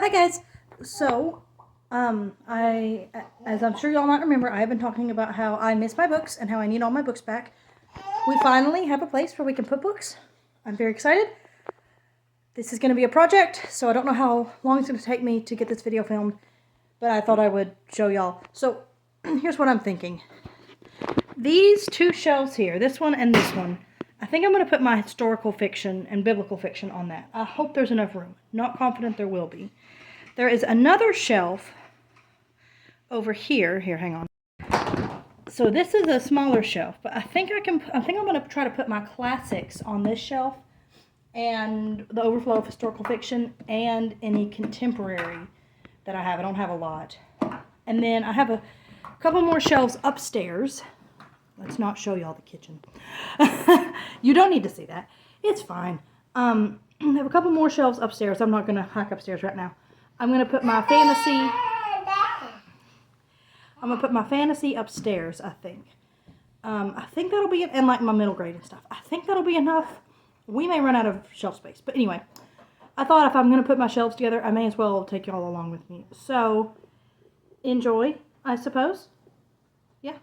Hi guys. So, as I'm sure y'all might remember, I have been talking about how I miss my books and how I need all my books back. We finally have a place where we can put books. I'm very excited. This is going to be a project, so I don't know how long it's going to take me to get this video filmed, but I thought I would show y'all. So, here's what I'm thinking. These two shelves here, this one and this one, I think I'm going to put my historical fiction and biblical fiction on that. I hope there's enough room. Not confident there will be. There is another shelf over here. Here, hang on. So this is a smaller shelf, but I think I'm going to try to put my classics on this shelf and the overflow of historical fiction and any contemporary that I have. I don't have a lot. And then I have a couple more shelves upstairs. Let's not show y'all the kitchen. You don't need to see that. It's fine. I have a couple more shelves upstairs. I'm not going to hike upstairs right now. I'm going to put my fantasy upstairs, I think. I think that'll be, and like my middle grade and stuff. I think that'll be enough. We may run out of shelf space. But anyway, I thought if I'm going to put my shelves together, I may as well take y'all along with me. So, enjoy, I suppose. Yeah.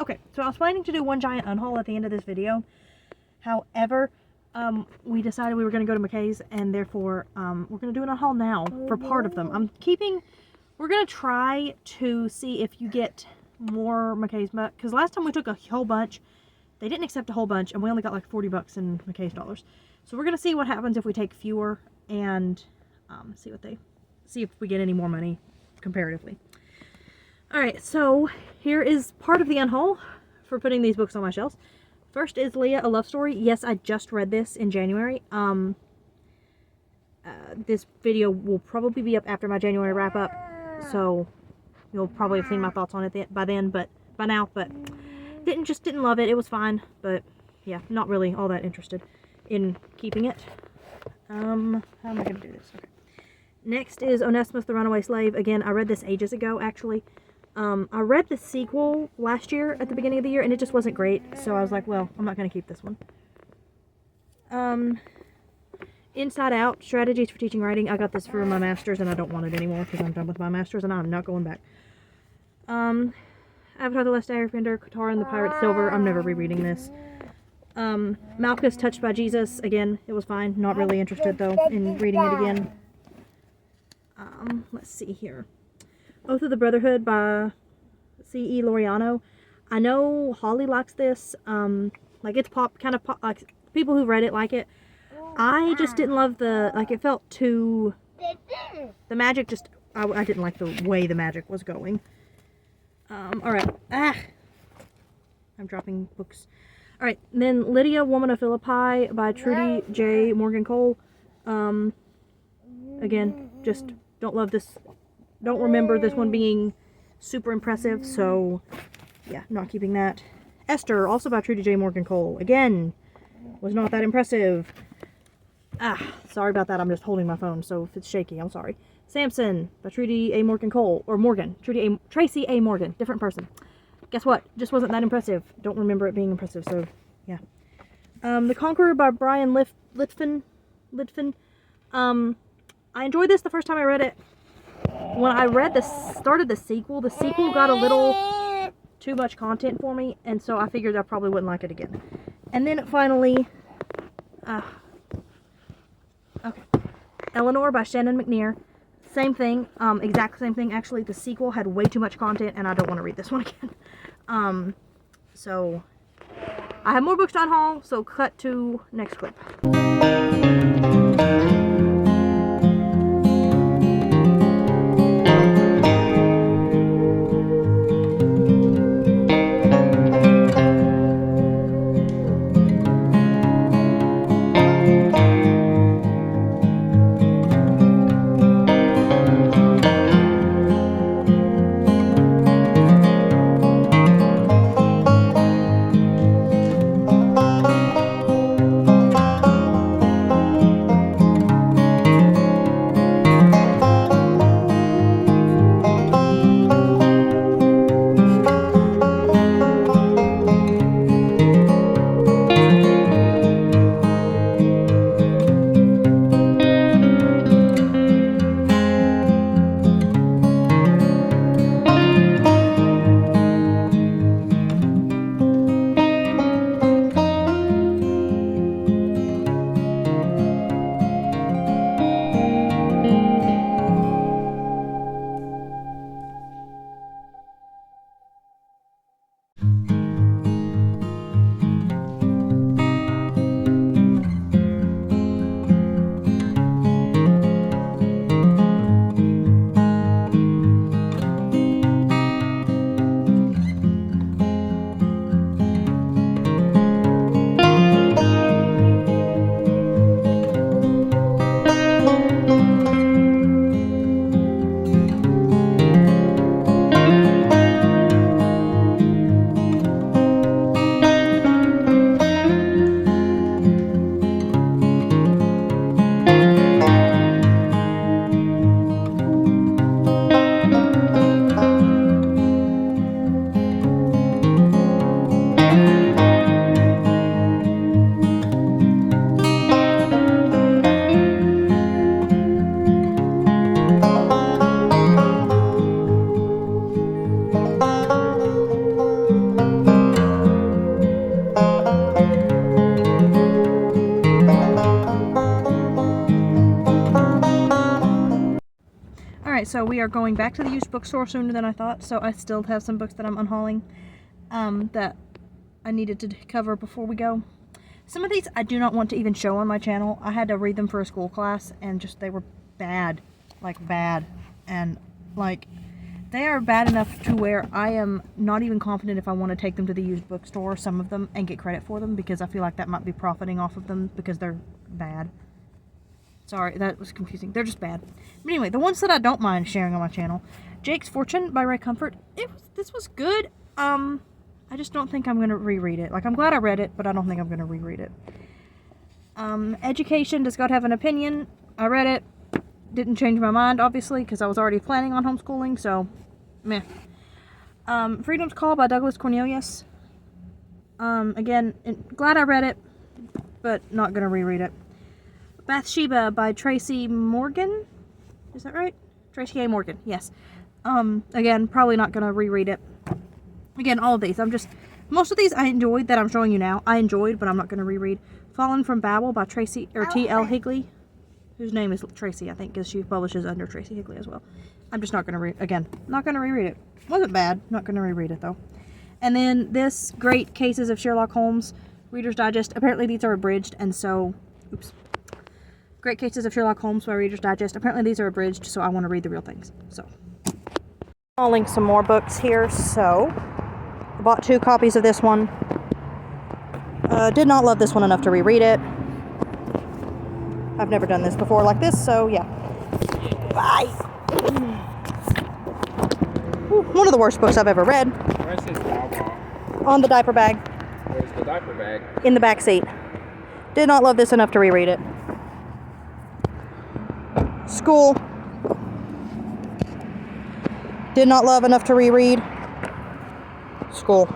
Okay, so I was planning to do one giant unhaul at the end of this video. However, we decided we were going to go to McKay's, and therefore, we're going to do an unhaul now for part of them. We're going to try to see if you get more McKay's, because last time we took a whole bunch, they didn't accept a whole bunch, and we only got like 40 bucks in McKay's dollars. So we're going to see what happens if we take fewer, and see if we get any more money comparatively. Alright, so here is part of the unhaul for putting these books on my shelves. First is Leah, A Love Story. Yes, I just read this in January. This video will probably be up after my January wrap-up, so you'll probably have seen my thoughts on it by now, but didn't love it. It was fine, but yeah, not really all that interested in keeping it. How am I going to do this? Okay. Next is Onesimus the Runaway Slave. Again, I read this ages ago, actually. I read the sequel last year at the beginning of the year, and it just wasn't great, so I was like, well, I'm not going to keep this one. Inside Out, Strategies for Teaching Writing. I got this for my master's, and I don't want it anymore because I'm done with my master's, and I'm not going back. Avatar: The Last Airbender, Katara and the Pirate Silver. I'm never rereading this. Malchus, Touched by Jesus. Again, it was fine. Not really interested, though, in reading it again. Let's see here. Oath of the Brotherhood by C.E. Loriano. I know Holly likes this. Like, it's kind of pop, like, people who read it like it. I just didn't love it felt too, the magic just, I didn't like the way the magic was going. Alright. I'm dropping books. Alright, then Lydia, Woman of Philippi by Trudy J. Morgan Cole. Again, just don't love this. Don't remember this one being super impressive, so yeah, not keeping that. Esther, also by Trudy J. Morgan Cole. Again, was not that impressive. Sorry about that. I'm just holding my phone, so if it's shaky, I'm sorry. Samson by Trudy A. Morgan Cole, or Morgan. Tracy A. Morgan, different person. Guess what? Just wasn't that impressive. Don't remember it being impressive, so yeah. The Conqueror by Brian Litfin. I enjoyed this the first time I read it. When I started the sequel got a little too much content for me, and so I figured I probably wouldn't like it again. And then finally, okay, Eleanor by Shannon McNear. Same thing, exact same thing. Actually, the sequel had way too much content, and I don't want to read this one again. So I have more books to unhaul, so cut to next clip. so we are going back to the used bookstore sooner than I thought, so I still have some books that I'm unhauling that I needed to cover before we go. Some of these I do not want to even show on my channel. I had to read them for a school class, and just they were bad. Like, bad. And, like, they are bad enough to where I am not even confident if I want to take them to the used bookstore, some of them, and get credit for them, because I feel like that might be profiting off of them because they're bad. Sorry, that was confusing. They're just bad. But anyway, the ones that I don't mind sharing on my channel. Jake's Fortune by Ray Comfort. This was good. I just don't think I'm going to reread it. Like, I'm glad I read it, but I don't think I'm going to reread it. Education, Does God Have an Opinion? I read it. Didn't change my mind, obviously, because I was already planning on homeschooling, so, meh. Freedom's Call by Douglas Cornelius. Again, glad I read it, but not going to reread it. Bathsheba by Tracy Morgan. Is that right? Tracy A. Morgan, yes. Again, probably not going to reread it. Again, all of these. Most of these I enjoyed that I'm showing you now. I enjoyed, but I'm not going to reread. Fallen from Babel by T.L. Higley, whose name is Tracy, I think, because she publishes under Tracy Higley as well. I'm just not going to not going to reread it. Wasn't bad. Not going to reread it, though. And then this, Great Cases of Sherlock Holmes, Reader's Digest. Apparently these are abridged, and so, oops. Great Cases of Sherlock Holmes by Reader's Digest. Apparently these are abridged, so I want to read the real things. So, I'll link some more books here. So, I bought 2 copies of this one. Did not love this one enough to reread it. I've never done this before like this, so yeah. Bye. One of the worst books I've ever read. Where's his dog? On the diaper bag. Where's the diaper bag? In the back seat. Did not love this enough to reread it. School. Did not love enough to reread. School.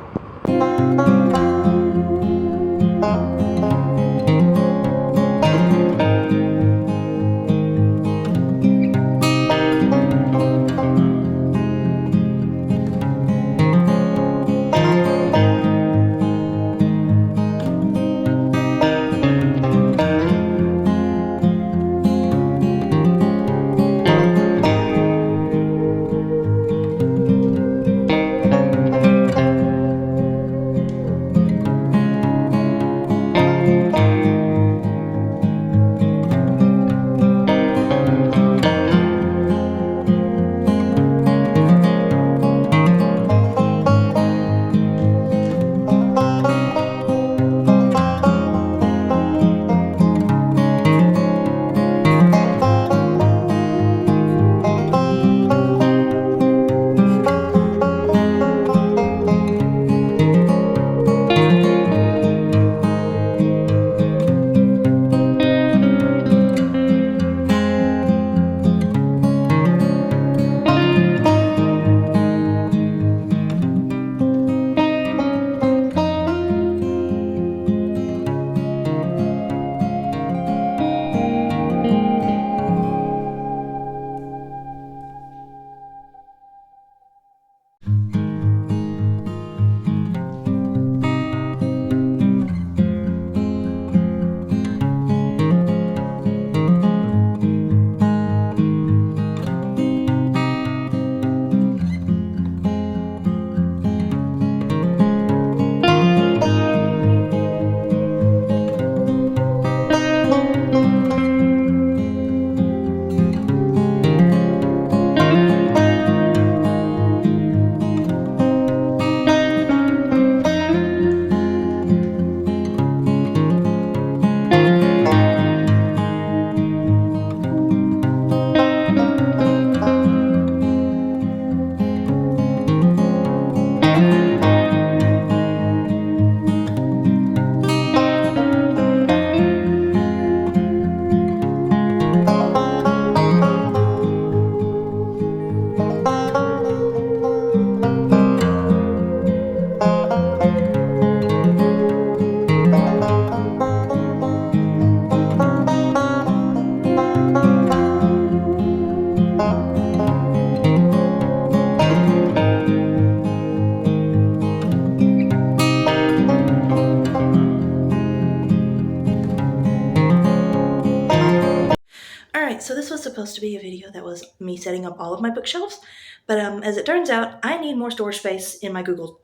was supposed to be a video that was me setting up all of my bookshelves, but as it turns out, I need more storage space in my Google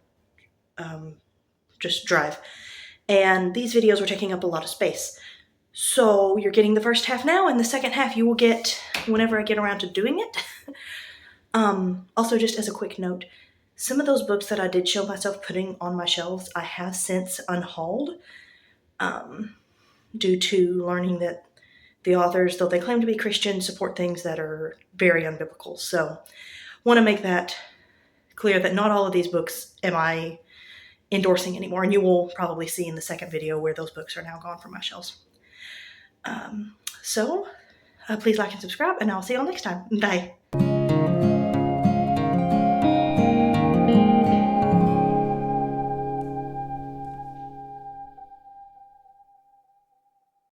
just Drive, and these videos were taking up a lot of space. So you're getting the first half now, and the second half you will get whenever I get around to doing it. Also, just as a quick note, some of those books that I did show myself putting on my shelves, I have since unhauled due to learning that the authors, though they claim to be Christian, support things that are very unbiblical. So want to make that clear that not all of these books am I endorsing anymore, and you will probably see in the second video where those books are now gone from my shelves. So please like and subscribe, and I'll see you all next time. Bye.